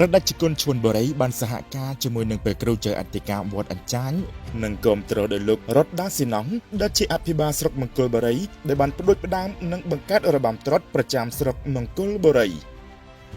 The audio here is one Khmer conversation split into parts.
រដ្ឋដាច់គុណឈួនបរិយបានសហការជាមួយនឹងព្រះគ្រូចៅអធិការវត្តអញ្ចាញនិងគាំទ្រដោយលោករដ្ឋដាស៊ីណង់ដែលជាអភិបាលស្រុកមង្គលបុរីដែលបានផ្ដួចផ្ដើមនិងបង្កើតរបាំត្រុដិប្រចាំស្រុកមង្គលបុរី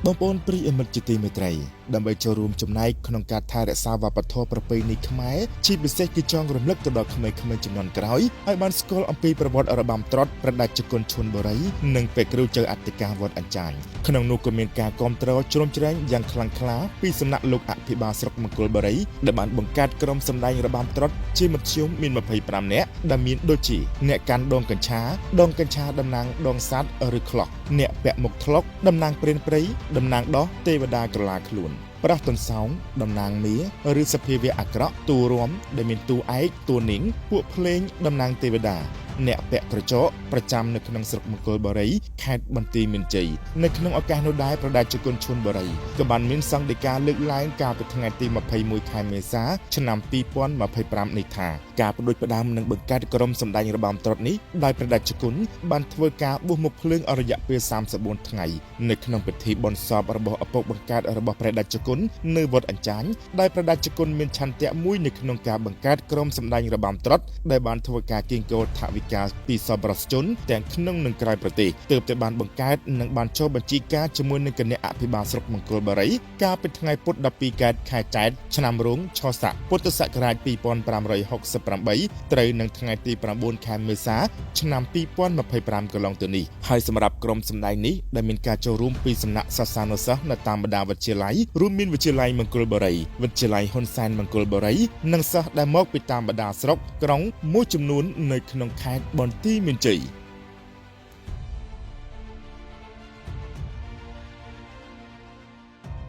បងប្អូនប្រិយមិត្តជាទីមេត្រីដើម្បីចូលរួមចំណែកក្នុងការថែរក្សាវប្បធម៌ប្រពៃណីខ្មែរជាពិសេសគឺចង់រំលឹកទៅដល់ក្មេងៗជំនាន់ក្រោយឲ្យបានស្គាល់អំពីប្រវត្តិរបាំត្រុដិព្រះដាច់គុណឈួនបុរីនិងព្រះគ្រូចៅអធិការវត្តអញ្ចាញក្នុងនោះក៏មានការគាំទ្រជ្រោមជ្រែងយ៉ាងខ្លាំងក្លាពីសំណាក់លោកអភិបាលស្រុកមង្គលបុរីដែលបានបង្កើតក្រុមសម្ដែងរបាំត្រុដិជាមធ្យមមាន25នាក់ដែលមានដូចជាអ្នកកាន់ដងកញ្ឆាតំណាងដងសត្វឬខ្លោះអ្នកពាក់មុខថ្លុកតំណាងព្រានព្រៃតំណាងដោះទេវតាក្រឡាខ្លួនប្រះទន្សោងតំណាងមាឬសភាវៈអាក្រក់តួរំដែលមានតួឯកតួនាងពួកភ្លេងតំណាងទេវតាអ្នកពាក់ក្រចកប្រចាំនៅក្នុងស្រុកមង្គលបុរីខេត្តបន្ទាយមានជ័យនៅក្នុងឱកាសនោះដែរព្រះដាច់គុណឈួនបុរីក៏បានមានសង្ឃដីកាលើកឡើងកាលពីថ្ងៃទី21ខែមេសាឆ្នាំ2025នេះថាការផ្ដួចផ្ដើមនិងបង្កើតក្រុមសម្ដែងរបាំត្រុដិនេះដោយព្រះដាច់គុណបានធ្វើការបួសមុខភ្លើងអររយៈពេល34ថ្ងៃនៅក្នុងពិធីបុណ្យសពរបស់ឪពុកបង្កើតរបស់ព្រះដាច់គុណនៅវត្តអញ្ចាញដោយព្រះដាច់គុណមានឆន្ទៈមួយនៅក្នុងការបង្កើតក្រុមសម្ដែងរបាំត្រុដិដែលបានធ្វើការគៀងគរថវិកាពីសប្បុរសជនទាំងក្នុងនិងក្រៅប្រទេសទើបតែបានបង្កើតនិងបានចុះបញ្ជីការជាមួយនឹងគណៈអភិបាលស្រុកមង្គលបុរីកាលពីថ្ងៃពុធ12កើតខែចែកឆ្នាំរោងឆស័កពុទ្ធសករាជ2568ត្រូវនឹងថ្ងៃទី9ខែមេសាឆ្នាំ2025កន្លងទៅនេះហើយសម្រាប់ក្រុមសម្ដែងនេះដែលមានការចូលរួមពីសំណាក់សិស្សានុសិស្សនៅតាមបណ្ដាវិទ្យាល័យរួមមានវិទ្យាល័យមង្គលបុរីវិទ្យាល័យហ៊ុនសែនមង្គលបុរីនិងសិស្សដែលមកពីតាមបណ្ដាស្រុកក្រុងមួយចំនួននៅក្នុងខេត្តបន្ទាយមានជ័យ